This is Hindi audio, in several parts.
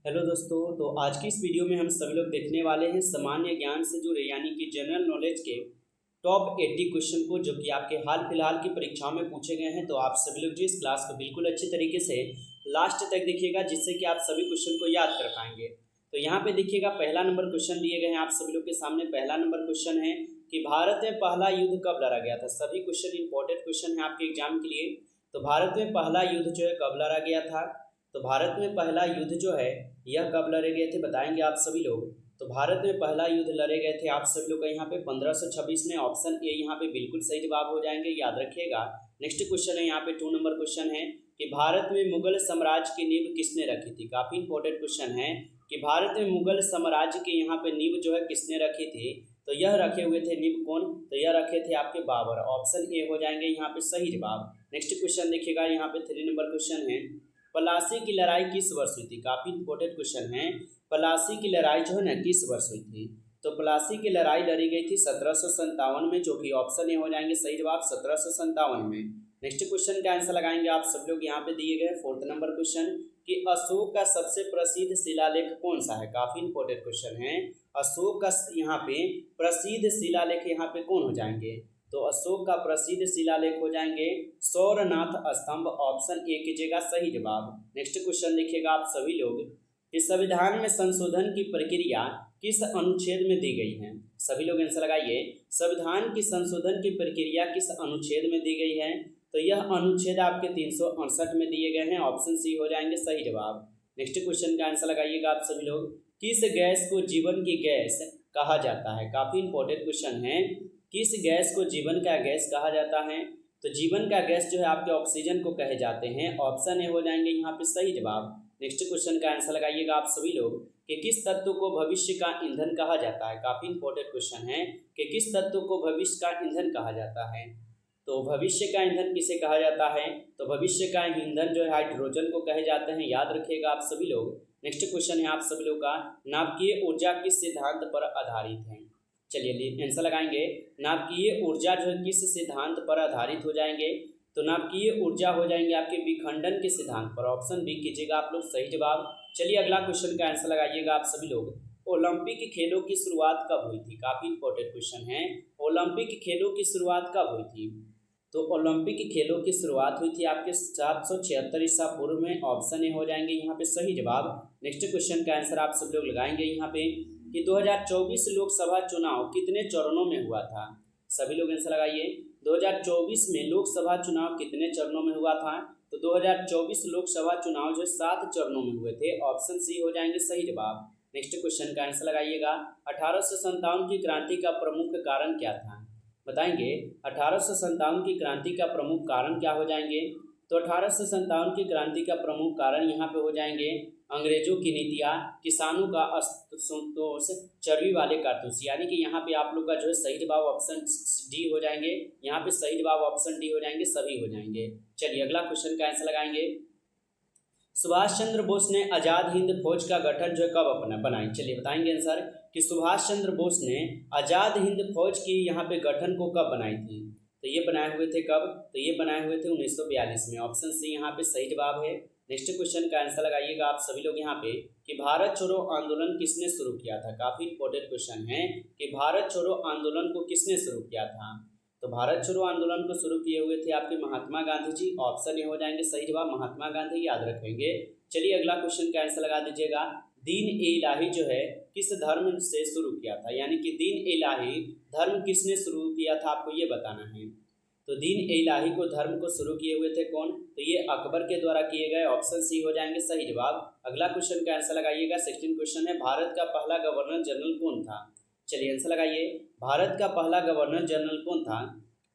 हेलो दोस्तों, तो आज की इस वीडियो में हम सभी लोग देखने वाले हैं सामान्य ज्ञान से जुड़े यानी कि जनरल नॉलेज के टॉप 80 क्वेश्चन को, जो कि आपके हाल फिलहाल की परीक्षाओं में पूछे गए हैं। तो आप सभी लोग जो इस क्लास को बिल्कुल अच्छी तरीके से लास्ट तक देखिएगा, जिससे कि आप सभी क्वेश्चन को याद कर पाएंगे। तो यहाँ पे देखिएगा, पहला नंबर क्वेश्चन दिए गए हैं आप सभी लोग के सामने। पहला नंबर क्वेश्चन है कि भारत में पहला युद्ध कब लड़ा गया था। सभी क्वेश्चन इंपॉर्टेंट क्वेश्चन है आपके एग्जाम के लिए। तो भारत में पहला युद्ध जो है कब लड़ा गया था। तो भारत में पहला युद्ध जो है यह कब लड़े गए थे, बताएंगे आप सभी लोग। तो भारत में पहला युद्ध लड़े गए थे आप सभी लोग का यहाँ पे 1526 में। ऑप्शन ए यहाँ पे बिल्कुल सही जवाब हो जाएंगे, याद रखिएगा। नेक्स्ट क्वेश्चन है यहाँ पे 2 नंबर क्वेश्चन है कि भारत में मुगल साम्राज्य की नींव किसने रखी थी। काफी इंपॉर्टेंट क्वेश्चन है कि भारत में मुगल साम्राज्य की यहाँ पे नींव जो है किसने रखी थी। तो यह रखे हुए थे नींव कौन, तो यह रखे थे आपके बाबर। ऑप्शन ए हो जाएंगे यहाँ पे सही जवाब। नेक्स्ट क्वेश्चन देखिएगा, यहाँ पे 3 नंबर क्वेश्चन है प्लासी की लड़ाई किस वर्ष हुई थी। काफी इंपॉर्टेंट क्वेश्चन है, प्लासी की लड़ाई जो है ना किस वर्ष हुई थी। तो प्लासी की लड़ाई लड़ी गई थी 1757 में, जो कि ऑप्शन ए हो जाएंगे सही जवाब 1757 में। नेक्स्ट क्वेश्चन का आंसर लगाएंगे आप सब लोग, यहाँ पे दिए गए 4th नंबर क्वेश्चन कि अशोक का सबसे प्रसिद्ध शिलालेख कौन सा है। काफी इंपॉर्टेंट क्वेश्चन है, अशोक का यहाँ पे प्रसिद्ध शिलालेख यहाँ पे कौन हो जाएंगे। तो अशोक का प्रसिद्ध शिलालेख हो जाएंगे सौरनाथ स्तंभ। ऑप्शन ए कीजिएगा सही जवाब। नेक्स्ट क्वेश्चन देखिएगा आप सभी लोग कि संविधान में संशोधन की प्रक्रिया किस अनुच्छेद में दी गई है। सभी लोग आंसर लगाइए, संविधान की संशोधन की प्रक्रिया किस अनुच्छेद में दी गई है। तो यह अनुच्छेद आपके 368 में दिए गए हैं। ऑप्शन सी हो जाएंगे सही जवाब। नेक्स्ट क्वेश्चन का आंसर लगाइएगा आप सभी लोग, किस गैस को जीवन की गैस कहा जाता है। काफी इंपॉर्टेंट क्वेश्चन है, किस गैस को जीवन का गैस कहा जाता है। तो जीवन का गैस जो है आपके ऑक्सीजन को कहे जाते हैं। ऑप्शन ए हो जाएंगे यहाँ पे सही जवाब। नेक्स्ट क्वेश्चन का आंसर लगाइएगा आप सभी लोग कि किस तत्व को भविष्य का ईंधन कहा जाता है। काफी इंपॉर्टेंट क्वेश्चन है कि किस तत्व को भविष्य का ईंधन कहा जाता है। तो भविष्य का ईंधन किसे कहा जाता है। तो भविष्य का ईंधन जो है हाइड्रोजन को कहे जाते हैं, याद रखिएगा आप सभी लोग। नेक्स्ट क्वेश्चन है आप सभी लोग का, नाभिकीय ऊर्जा किस सिद्धांत पर आधारित है। चलिए आंसर लगाएंगे, नाभिकीय ऊर्जा जो है किस सिद्धांत पर आधारित हो जाएंगे। तो नाभिकीय ऊर्जा हो जाएंगे आपके विखंडन के सिद्धांत पर। ऑप्शन बी कीजिएगा आप लोग सही जवाब। चलिए अगला क्वेश्चन का आंसर लगाइएगा आप सभी लोग, ओलंपिक खेलों की शुरुआत कब हुई थी। काफी इंपॉर्टेंट क्वेश्चन है, ओलंपिक खेलों की शुरुआत कब हुई थी। तो ओलंपिक खेलों की शुरुआत हुई थी आपके 776 ईसा पूर्व में। ऑप्शन ए हो जाएंगे यहाँ पे सही जवाब। नेक्स्ट क्वेश्चन का आंसर आप सब लोग लगाएंगे यहाँ पे कि 2024 लोकसभा चुनाव कितने चरणों में हुआ था। सभी लोग आंसर लगाइए, 2024 में लोकसभा चुनाव कितने चरणों में हुआ था। तो 2024 लोकसभा चुनाव जो 7 चरणों में हुए थे। ऑप्शन सी हो जाएंगे सही जवाब। नेक्स्ट क्वेश्चन का आंसर लगाइएगा, 1857 की क्रांति का प्रमुख कारण क्या था। बताएंगे 1857 की क्रांति का प्रमुख कारण क्या हो जाएंगे। तो 1857 की क्रांति का प्रमुख कारण यहाँ पे हो जाएंगे अंग्रेजों की नीतियाँ, किसानों का असंतोष, चर्बी वाले कारतूस। यानी कि यहाँ पे आप लोग का जो है सही जवाब ऑप्शन डी हो जाएंगे। यहाँ पे सही जवाब ऑप्शन डी हो जाएंगे, सभी हो जाएंगे। चलिए अगला क्वेश्चन का आंसर लगाएंगे, सुभाष चंद्र बोस ने आजाद हिंद फौज का गठन जो है कब अपना बनाई। चलिए बताएंगे आंसर कि सुभाष चंद्र बोस ने आजाद हिंद फौज की यहाँ पे गठन को कब बनाई थी। तो ये बनाए हुए थे कब, तो ये बनाए हुए थे 1942 में। ऑप्शन सी यहाँ पे सही जवाब है। नेक्स्ट क्वेश्चन का आंसर लगाइएगा आप सभी लोग यहाँ पे कि भारत छोड़ो आंदोलन किसने शुरू किया था। काफी इंपॉर्टेंट क्वेश्चन है कि भारत छोड़ो आंदोलन को किसने शुरू किया था। तो भारत छोड़ो आंदोलन को शुरू किए हुए थे आपके महात्मा गांधी जी। ऑप्शन ए हो जाएंगे सही जवाब, महात्मा गांधी, याद रखेंगे। चलिए अगला क्वेश्चन का आंसर लगा दीजिएगा, दीन ए इलाही जो है किस धर्म से शुरू किया था। यानी कि दीन ए इलाही धर्म किसने शुरू किया था, आपको ये बताना है। तो दीन ए इलाही को धर्म को शुरू किए हुए थे कौन, तो ये अकबर के द्वारा किए गए। ऑप्शन सी हो जाएंगे सही जवाब। अगला क्वेश्चन का आंसर लगाइएगा, 16 क्वेश्चन है, भारत का पहला गवर्नर जनरल कौन था। चलिए आंसर लगाइए, भारत का पहला गवर्नर जनरल कौन था।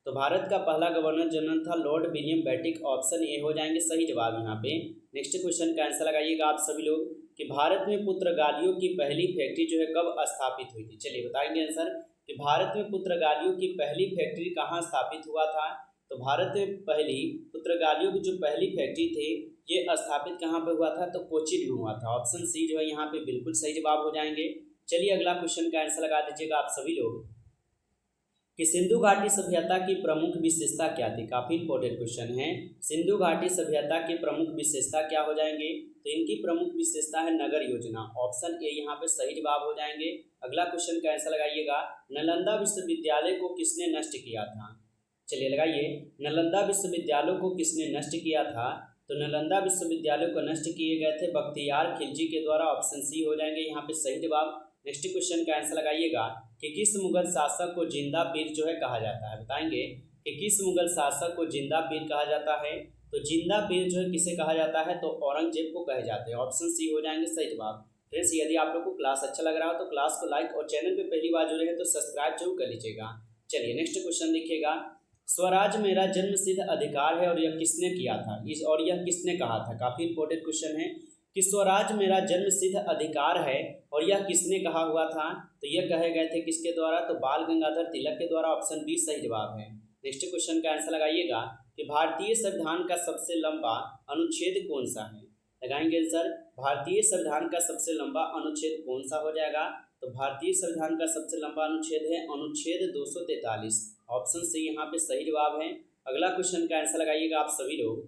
तो भारत का पहला गवर्नर जनरल था Lord William Bentinck. Option A हो जाएंगे सही जवाब यहाँ पे। नेक्स्ट क्वेश्चन का आंसर लगाइएगा आप सभी लोग कि भारत में पुर्तगालियों की पहली फैक्ट्री जो है कब स्थापित हुई थी। चलिए बताएंगे आंसर कि भारत में पुर्तगालियों की पहली फैक्ट्री कहाँ स्थापित हुआ था। तो भारत में पहली पुर्तगालियों की जो पहली फैक्ट्री थी ये स्थापित कहाँ पे हुआ था, तो कोचीन में हुआ था। ऑप्शन सी जो है यहाँ पे बिल्कुल सही जवाब हो जाएंगे। चलिए अगला क्वेश्चन का आंसर लगा दीजिएगा आप सभी लोग कि सिंधु घाटी सभ्यता की प्रमुख विशेषता क्या थी। काफ़ी इंपॉर्टेंट क्वेश्चन है। सिंधु घाटी सभ्यता की प्रमुख विशेषता क्या हो जाएंगे, तो इनकी प्रमुख विशेषता है नगर योजना। ऑप्शन ए यहाँ पे सही जवाब हो जाएंगे। अगला क्वेश्चन का आंसर लगाइएगा, नालंदा विश्वविद्यालय को किसने नष्ट किया था। चलिए लगाइए, नालंदा विश्वविद्यालय को किसने नष्ट किया था, तो नालंदा विश्वविद्यालय को नष्ट किए गए थे बख्तियार खिलजी के द्वारा। ऑप्शन सी हो जाएंगे यहाँ पे सही जवाब। नेक्स्ट क्वेश्चन का आंसर लगाइएगा कि किस मुगल शासक को जिंदा पीर जो है कहा जाता है। बताएंगे कि किस मुगल शासक को जिंदा पीर कहा जाता है, तो जिंदा पीर जो है किसे कहा जाता है, तो औरंगजेब को कहे जाते हैं। ऑप्शन सी हो जाएंगे सही जवाब। फ्रेंड्स, यदि आप लोग को क्लास अच्छा लग रहा हो तो क्लास को लाइक और चैनल पे पहली बार जुड़े हैं तो सब्सक्राइब जरूर कर लीजिएगा। चलिए नेक्स्ट क्वेश्चन देखिएगा, स्वराज मेरा जन्मसिद्ध अधिकार है और यह किसने किया था, और यह किसने कहा था। काफी इंपॉर्टेंट क्वेश्चन है कि स्वराज मेरा जन्मसिद्ध अधिकार है और यह किसने कहा हुआ था, तो यह कहे गए थे किसके द्वारा, तो बाल गंगाधर तिलक के द्वारा। ऑप्शन बी सही जवाब है। नेक्स्ट क्वेश्चन का आंसर लगाइएगा कि भारतीय संविधान का सबसे लंबा अनुच्छेद कौन सा है। लगाएंगे आंसर, भारतीय संविधान का सबसे लंबा अनुच्छेद कौन सा हो जाएगा, तो भारतीय संविधान का सबसे लंबा अनुच्छेद है अनुच्छेद 243। ऑप्शन सी यहाँ पे सही जवाब है। अगला क्वेश्चन का आंसर लगाइएगा आप सभी लोग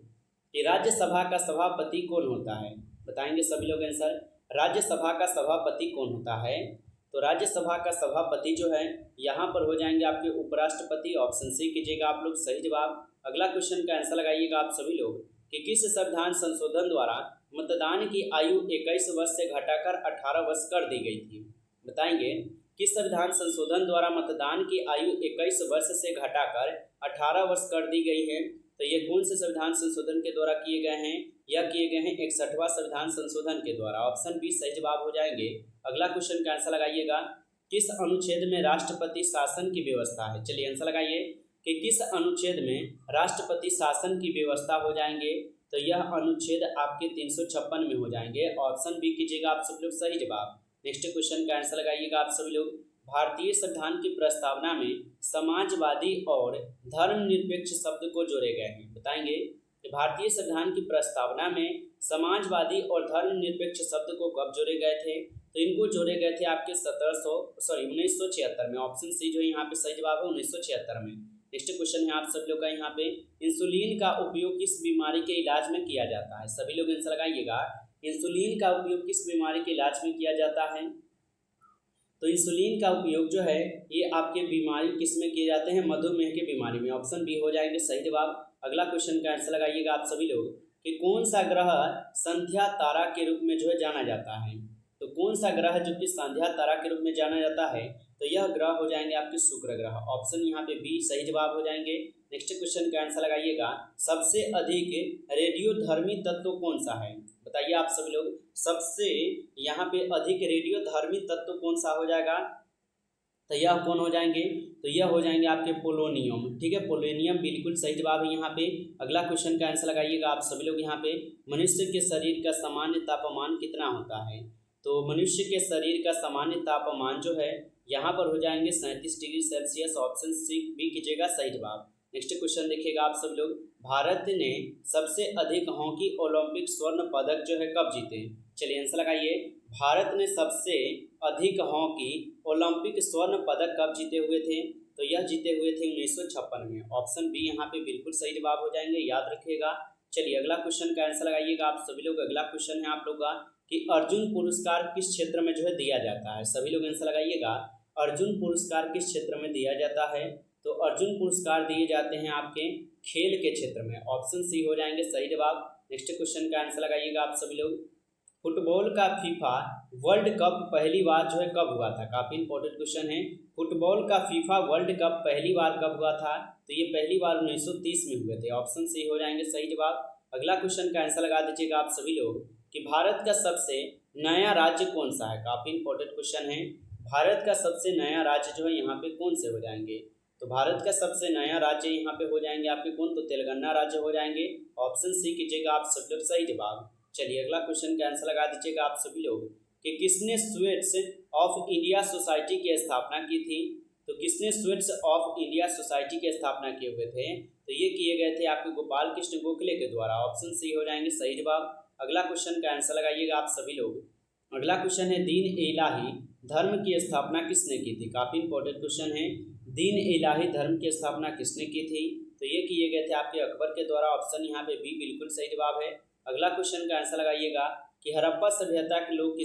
कि राज्यसभा का सभापति कौन होता है। बताएंगे सभी लोग आंसर, राज्यसभा का सभापति कौन होता है, तो राज्यसभा का सभापति जो है यहाँ पर हो जाएंगे आपके उपराष्ट्रपति। ऑप्शन सी कीजिएगा आप लोग सही जवाब। अगला क्वेश्चन का आंसर लगाइएगा आप सभी लोग कि किस संविधान संशोधन द्वारा मतदान की आयु 21 वर्ष से घटाकर 18 वर्ष कर दी गई थी। बताएंगे किस संविधान संशोधन द्वारा मतदान की आयु 21 वर्ष से घटाकर 18 वर्ष कर दी गई है, तो ये कौन से संविधान संशोधन के द्वारा किए गए हैं, यह किए गए हैं 61वां संविधान संशोधन के द्वारा। ऑप्शन बी सही जवाब हो जाएंगे। अगला क्वेश्चन का आंसर लगाइएगा, किस अनुच्छेद में राष्ट्रपति शासन की व्यवस्था है। चलिए आंसर लगाइए कि किस अनुच्छेद में राष्ट्रपति शासन की व्यवस्था हो जाएंगे, तो यह अनुच्छेद आपके 356 में हो जाएंगे। ऑप्शन बी कीजिएगा आप सब लोग सही जवाब। नेक्स्ट क्वेश्चन का आंसर लगाइएगा आप सभी लोग, भारतीय संविधान की प्रस्तावना में समाजवादी और धर्मनिरपेक्ष शब्द को जोड़े गए हैं। बताएंगे कि भारतीय संविधान की प्रस्तावना में समाजवादी और धर्मनिरपेक्ष शब्द को कब जोड़े गए थे, तो इनको जोड़े गए थे आपके 1976 में। ऑप्शन सी जो यहाँ पे सही जवाब है 1976 में। नेक्स्ट क्वेश्चन है आप सब लोग का यहाँ पे, इंसुलिन का उपयोग किस बीमारी के इलाज में किया जाता है। सभी लोग आंसर लगाइएगा, इंसुलिन का उपयोग किस बीमारी के इलाज में किया जाता है, तो इंसुलिन का उपयोग जो है ये आपके बीमारी किस में किए जाते हैं, मधुमेह की बीमारी में। ऑप्शन बी हो जाएंगे सही जवाब। अगला क्वेश्चन का आंसर लगाइएगा आप सभी लोग कि कौन सा ग्रह संध्या तारा के रूप में जो है जाना जाता है, तो कौन सा ग्रह जो कि संध्या तारा के रूप में जाना जाता है, तो यह ग्रह हो जाएंगे आपके शुक्र ग्रह। ऑप्शन यहाँ पे बी सही जवाब हो जाएंगे। नेक्स्ट क्वेश्चन का आंसर लगाइएगा, सबसे अधिक रेडियोधर्मी तत्व कौन सा है। बताइए आप सभी लोग, सबसे यहाँ पे अधिक रेडियोधर्मी तत्व कौन सा हो जाएगा, तो यह कौन हो जाएंगे, तो यह हो जाएंगे आपके पोलोनियम। ठीक है, पोलोनियम बिल्कुल सही जवाब है यहाँ पे। अगला क्वेश्चन का आंसर लगाइएगा आप सभी लोग यहाँ पे, मनुष्य के शरीर का सामान्य तापमान कितना होता है, तो मनुष्य के शरीर का सामान्य तापमान जो है यहाँ पर हो जाएंगे 37 डिग्री सेल्सियस। ऑप्शन सी बी कीजिएगा सही जवाब। नेक्स्ट क्वेश्चन देखिएगा आप सब लोग, भारत ने सबसे अधिक हॉकी ओलंपिक स्वर्ण पदक जो है कब जीते। चलिए आंसर लगाइए, भारत ने सबसे अधिक हॉकी ओलंपिक स्वर्ण पदक कब जीते हुए थे, तो यह जीते हुए थे 1956 में। ऑप्शन बी यहाँ पे बिल्कुल सही जवाब हो जाएंगे, याद रखिएगा। चलिए अगला क्वेश्चन का आंसर लगाइएगा आप सभी लोग। अगला क्वेश्चन है आप लोग का कि अर्जुन पुरस्कार किस क्षेत्र में जो है दिया जाता है। सभी लोग आंसर लगाइएगा, अर्जुन पुरस्कार किस क्षेत्र में दिया जाता है, तो अर्जुन पुरस्कार दिए जाते हैं आपके खेल के क्षेत्र में। ऑप्शन सी हो जाएंगे सही जवाब। नेक्स्ट क्वेश्चन का आंसर लगाइएगा आप सभी लोग, फुटबॉल का फीफा वर्ल्ड कप पहली बार जो है कब हुआ था। काफ़ी इंपॉर्टेंट क्वेश्चन है, फुटबॉल का फीफा वर्ल्ड कप पहली बार कब हुआ था, तो ये पहली बार 1930 में हुए थे। ऑप्शन सी हो जाएंगे सही जवाब। अगला क्वेश्चन का आंसर लगा दीजिएगा आप सभी लोग कि भारत का सबसे नया राज्य कौन सा है। काफ़ी इंपॉर्टेंट क्वेश्चन है, भारत का सबसे नया राज्य जो है यहाँ पे कौन से हो जाएंगे, तो भारत का सबसे नया राज्य यहाँ पे हो जाएंगे आपके कौन, तो तेलंगाना राज्य हो जाएंगे। ऑप्शन सी कीजिएगा आप सब लोग सही जवाब। चलिए अगला क्वेश्चन का आंसर लगा दीजिएगा आप सभी लोग कि किसने स्वीट्स ऑफ इंडिया सोसाइटी की स्थापना की थी, तो किसने स्वीट्स ऑफ इंडिया सोसाइटी की स्थापना किए हुए थे, तो ये किए गए थे आपके गोपाल कृष्ण गोखले के द्वारा। ऑप्शन सी हो जाएंगे सही जवाब। अगला क्वेश्चन का आंसर लगाइएगा आप सभी लोग। अगला क्वेश्चन है, दीन इलाही धर्म की स्थापना किसने की थी। काफ़ी इंपॉर्टेंट क्वेश्चन है, दीन इलाही धर्म की स्थापना किसने की थी? तो ये किए गए थे आपके अकबर के द्वारा। ऑप्शन यहाँ पे बी बिल्कुल सही जवाब है। अगला क्वेश्चन का आंसर लगाइएगा कि हड़प्पा सभ्यता के लोग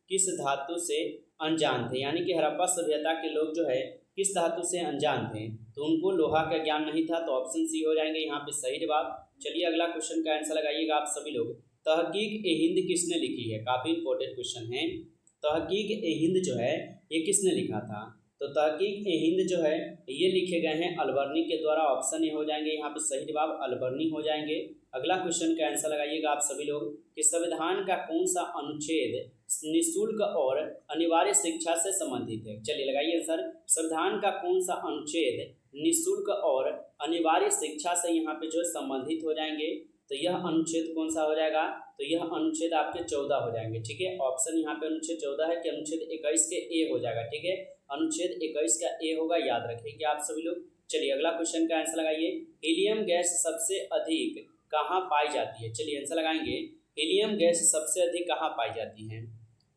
किस धातु से अनजान थे, यानी कि हड़प्पा सभ्यता के लोग जो है किस धातु से अनजान थे? तो उनको लोहा का ज्ञान नहीं था, तो ऑप्शन सी हो जाएंगे यहाँ पे सही जवाब। चलिए अगला क्वेश्चन का आंसर लगाइएगा आप सभी लोग। तहकीक-ए-हिंद किसने लिखी है? काफी इंपॉर्टेंट क्वेश्चन है। तहकीक-ए-हिंद जो है ये किसने लिखा था? तो तहकीक-ए-हिंद जो है ये लिखे गए हैं अलबर्नी के द्वारा। ऑप्शन ए हो जाएंगे यहाँ पे सही जवाब, अलबर्नी हो जाएंगे। अगला क्वेश्चन का आंसर लगाइएगा आप सभी लोग कि संविधान का कौन सा अनुच्छेद निःशुल्क और अनिवार्य शिक्षा से संबंधित है? चलिए लगाइए आंसर। संविधान का कौन सा अनुच्छेद निःशुल्क और अनिवार्य शिक्षा से यहाँ पे जो संबंधित हो जाएंगे? तो यह अनुच्छेद कौन सा हो जाएगा? तो यह अनुच्छेद आपके 14 हो जाएंगे। ठीक है, ऑप्शन यहाँ पे अनुच्छेद 14 है कि अनुच्छेद 21 के ए हो जाएगा। ठीक है, अनुच्छेद 21 का ए होगा, याद रखेंगे आप सभी लोग। चलिए अगला क्वेश्चन का आंसर लगाइए। हीलियम गैस सबसे अधिक कहाँ पाई जाती है? चलिए आंसर लगाएंगे। हीलियम गैस सबसे अधिक कहाँ पाई जाती है?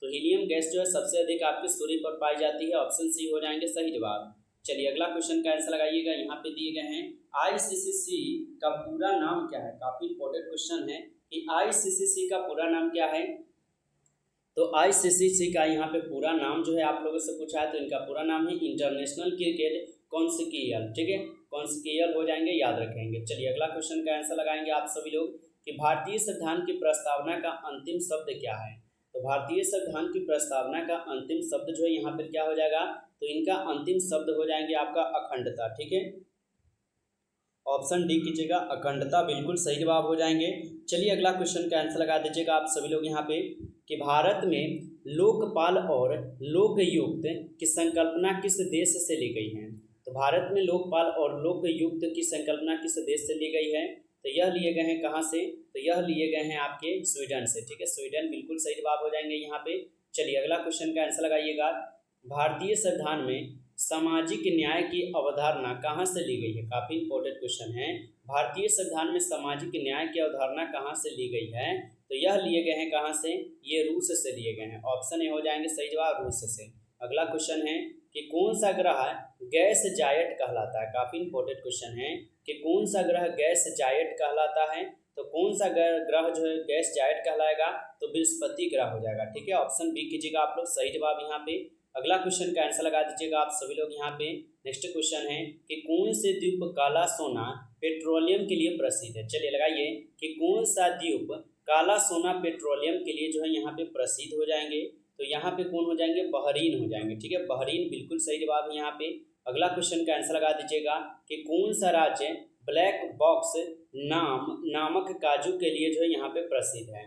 तो हीलियम गैस जो है सबसे अधिक आपके सूर्य पर पाई जाती है। ऑप्शन सी हो जाएंगे सही जवाब। चलिए अगला क्वेश्चन का आंसर लगाइएगा। यहाँ पे दिए गए हैं ICCC का पूरा नाम क्या है? काफी इंपॉर्टेंट क्वेश्चन है कि ICCC का पूरा नाम क्या है? तो ICCC का यहाँ पे पूरा नाम जो है आप लोगों से पूछा है, तो इनका पूरा नाम है इंटरनेशनल क्रिकेट काउंसिल। ठीक है, काउंसिल हो जाएंगे, याद रखेंगे। चलिए अगला क्वेश्चन का आंसर लगाएंगे आप सभी लोग कि भारतीय संविधान की प्रस्तावना का अंतिम शब्द क्या है? तो भारतीय संविधान की प्रस्तावना का अंतिम शब्द जो है यहाँ पर क्या हो जाएगा? तो इनका अंतिम शब्द हो जाएंगे आपका अखंडता। ठीक है, ऑप्शन डी कीजिएगा, अखंडता बिल्कुल सही जवाब हो जाएंगे। चलिए अगला क्वेश्चन का आंसर लगा दीजिएगा आप सभी लोग यहाँ पे कि भारत में लोकपाल और लोकयुक्त की संकल्पना किस देश से ली गई है? तो भारत में लोकपाल और लोकयुक्त की संकल्पना किस देश से ली गई है? तो यह लिए गए हैं कहाँ से? तो यह लिए गए हैं आपके स्वीडन से। ठीक है, स्वीडन बिल्कुल सही जवाब हो जाएंगे यहाँ पे। चलिए अगला क्वेश्चन का आंसर लगाइएगा। भारतीय संविधान में सामाजिक न्याय की अवधारणा कहाँ से ली गई है? काफी इंपॉर्टेंट क्वेश्चन है। भारतीय संविधान में सामाजिक न्याय की अवधारणा कहाँ से ली गई है? तो यह लिए गए हैं कहाँ से? ये रूस से लिए गए हैं। ऑप्शन ए हो जाएंगे सही जवाब, रूस से। अगला क्वेश्चन है कि कौन सा ग्रह गैस जायंट कहलाता है? काफी इंपॉर्टेंट क्वेश्चन है कि कौन सा ग्रह गैस जायंट कहलाता है? तो कौन सा ग्रह जो है गैस जायंट कहलाएगा? तो बृहस्पति ग्रह हो जाएगा। ठीक है, ऑप्शन बी कीजिएगा आप लोग सही जवाब यहाँ पे। अगला क्वेश्चन का आंसर लगा दीजिएगा आप सभी लोग यहाँ पे। नेक्स्ट क्वेश्चन है कि कौन से द्वीप काला सोना पेट्रोलियम के लिए प्रसिद्ध है? चलिए लगाइए कि कौन सा द्वीप काला सोना पेट्रोलियम के लिए जो है यहाँ पे प्रसिद्ध हो जाएंगे? तो यहाँ पे कौन हो जाएंगे? बहरीन हो जाएंगे। ठीक है, बहरीन बिल्कुल सही जवाब है यहाँ पे। अगला क्वेश्चन का आंसर लगा दीजिएगा कि कौन सा राज्य ब्लैक बॉक्स नामक काजू के लिए जो है यहाँ पे प्रसिद्ध है?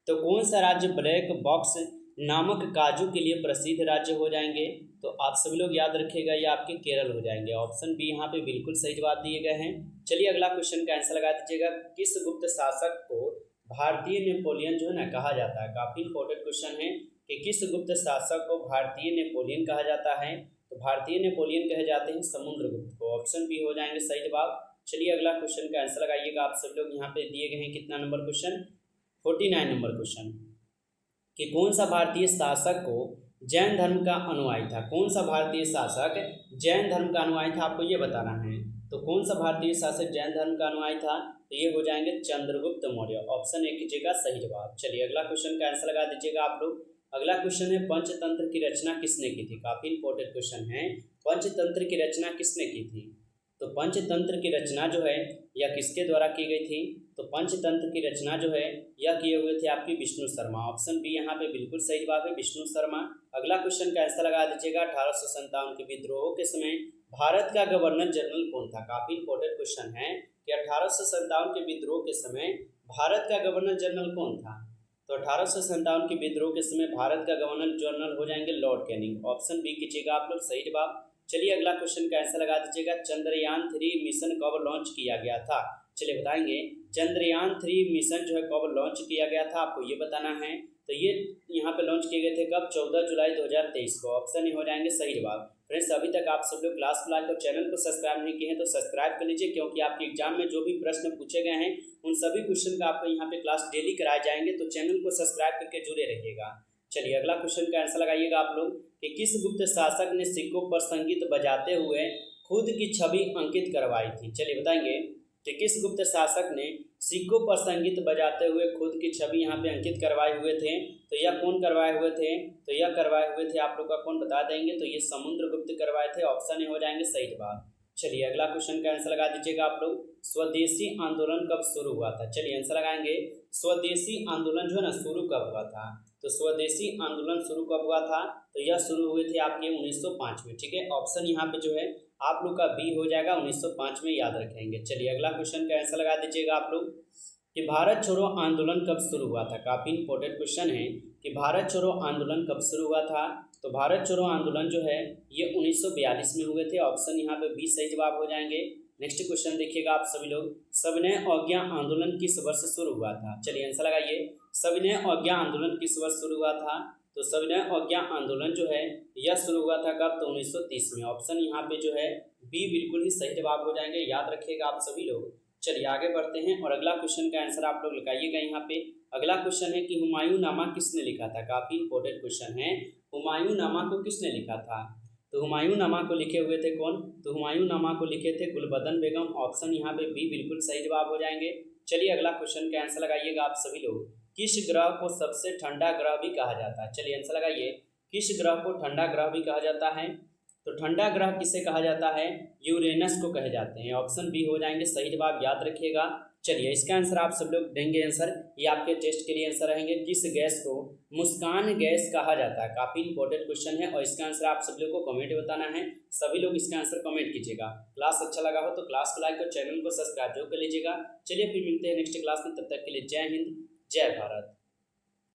तो कौन सा राज्य ब्लैक बॉक्स नामक काजू के लिए प्रसिद्ध राज्य हो जाएंगे? तो आप सभी लोग याद रखिएगा, ये आपके केरल हो जाएंगे। ऑप्शन बी यहाँ पे बिल्कुल सही जवाब दिए गए हैं। चलिए अगला क्वेश्चन का आंसर लगा दीजिएगा। किस गुप्त शासक को भारतीय नेपोलियन जो है ना कहा जाता है? काफी इंपॉर्टेंट क्वेश्चन है कि किस गुप्त शासक को भारतीय नेपोलियन कहा जाता है? तो भारतीय नेपोलियन कहे जाते हैं समुद्रगुप्त को। ऑप्शन बी हो जाएंगे सही जवाब। चलिए अगला क्वेश्चन का आंसर लगाइएगा आप सब लोग। यहाँ पे दिए गए हैं कितना नंबर क्वेश्चन? 49 नंबर क्वेश्चन कि कौन सा भारतीय शासक को जैन धर्म का अनुयायी था? कौन सा भारतीय शासक जैन धर्म का अनुयायी था, आपको ये बताना है। तो कौन सा भारतीय शासक जैन धर्म का अनुयायी था? तो ये हो जाएंगे चंद्रगुप्त मौर्य। ऑप्शन ए कीजिएगा सही जवाब। चलिए अगला क्वेश्चन का आंसर लगा दीजिएगा आप लोग। अगला क्वेश्चन है पंचतंत्र की रचना किसने की थी? काफी इंपॉर्टेंट क्वेश्चन है। पंचतंत्र की रचना किसने की थी? तो पंचतंत्र की रचना जो है यह किसके द्वारा की गई थी? तो पंचतंत्र की रचना जो है यह किए हुए थे आपकी विष्णु शर्मा। ऑप्शन बी यहाँ पे बिल्कुल सही जवाब है, विष्णु शर्मा। अगला क्वेश्चन का आंसर लगा दीजिएगा। 1857 के विद्रोह के समय भारत का गवर्नर जनरल कौन था? काफी इंपॉर्टेंट क्वेश्चन है कि 1857 के विद्रोह के समय भारत का गवर्नर जनरल कौन था? तो 1857 के विद्रोह के समय भारत का गवर्नर जनरल हो जाएंगे लॉर्ड कैनिंग। ऑप्शन बी कीजिएगा आप लोग सही जवाब। चलिए अगला क्वेश्चन का आंसर लगा दीजिएगा। चंद्रयान 3 मिशन कब लॉन्च किया गया था? चलिए बताएंगे। चंद्रयान 3 मिशन जो है कब लॉन्च किया गया था, आपको ये बताना है। तो ये यहाँ पे लॉन्च किए गए थे कब? 14 जुलाई 2023 को। ऑप्शन ही हो जाएंगे सही जवाब। फ्रेंड्स, अभी तक आप सब लोग क्लास को लाइक और चैनल को सब्सक्राइब नहीं किए हैं तो सब्सक्राइब कर लीजिए, क्योंकि आपके एग्जाम में जो भी प्रश्न पूछे गए हैं उन सभी क्वेश्चन का आपको यहाँ पे क्लास डेली कराए जाएंगे, तो चैनल को सब्सक्राइब करके जुड़े रहिएगा। चलिए अगला क्वेश्चन का आंसर लगाइएगा आप लोग कि किस गुप्त शासक ने सिक्कों पर संगीत बजाते हुए खुद की छवि अंकित करवाई थी? चलिए बताएंगे कि किस गुप्त शासक ने सिक्कों पर संगीत बजाते हुए खुद की छवि यहाँ पे अंकित करवाए हुए थे? तो यह कौन करवाए हुए थे? तो यह करवाए हुए थे आप लोग का कौन बता देंगे? तो ये समुद्रगुप्त करवाए थे। ऑप्शन ए हो जाएंगे सही जवाब। चलिए अगला क्वेश्चन का आंसर लगा दीजिएगा आप लोग। स्वदेशी आंदोलन कब शुरू हुआ था? चलिए आंसर लगाएंगे। स्वदेशी आंदोलन जो है ना शुरू कब हुआ था? तो स्वदेशी आंदोलन शुरू कब हुआ था? तो यह शुरू हुए थे आपके 1905 में। ठीक है, ऑप्शन यहाँ पे जो है आप लोग का बी हो जाएगा, 1905 में याद रखेंगे। चलिए अगला क्वेश्चन का आंसर लगा दीजिएगा आप लोग कि भारत छोड़ो आंदोलन कब शुरू हुआ था? काफ़ी इंपॉर्टेंट क्वेश्चन है कि भारत छोड़ो आंदोलन कब शुरू हुआ था? तो भारत छोड़ो आंदोलन जो है ये 1942 में हुए थे। ऑप्शन यहाँ पे बी सही जवाब हो जाएंगे। नेक्स्ट क्वेश्चन देखिएगा आप सभी लोग, सविनय अवज्ञा आंदोलन किस वर्ष शुरू हुआ था? चलिए आंसर लगाइए। सविनय अवज्ञा आंदोलन किस वर्ष शुरू हुआ था? तो सविनय अवज्ञा आंदोलन जो है यह शुरू हुआ था कब? तो 1930 में। ऑप्शन यहाँ पे जो है बी बिल्कुल ही सही जवाब हो जाएंगे, याद रखिएगा आप सभी लोग। चलिए आगे बढ़ते हैं और अगला क्वेश्चन का आंसर आप लोग लगाइएगा यहाँ पे। अगला क्वेश्चन है कि हुमायूंनामा किसने लिखा था? काफी इंपॉर्टेंट क्वेश्चन है। हुमायूंनामा को किसने लिखा था? तो हुमायूंनामा को लिखे हुए थे कौन? तो हुमायूंनामा को लिखे थे गुलबदन बेगम। ऑप्शन यहाँ पे बी बिल्कुल सही जवाब हो जाएंगे। चलिए अगला क्वेश्चन का आंसर लगाइएगा आप सभी लोग। किस ग्रह को सबसे ठंडा ग्रह भी कहा जाता है? चलिए आंसर लगाइए। किस ग्रह को ठंडा ग्रह भी कहा जाता है? तो ठंडा ग्रह किसे कहा जाता है? यूरेनस को कहे जाते हैं। ऑप्शन बी हो जाएंगे सही जवाब, याद रखिएगा। चलिए इसका आंसर आप सब लोग देंगे आंसर, ये आपके टेस्ट के लिए आंसर रहेंगे। किस गैस को मुस्कान गैस कहा जाता है? काफी इंपॉर्टेंट क्वेश्चन है और इसका आंसर आप सब लोग को कमेंट बताना है। सभी लोग इसका आंसर कमेंट कीजिएगा। क्लास अच्छा लगा हो तो क्लास को लाइक और चैनल को सब्सक्राइब जरूर कर लीजिएगा। चलिए फिर मिलते हैं नेक्स्ट क्लास में, तब तक के लिए जय हिंद जय भारत।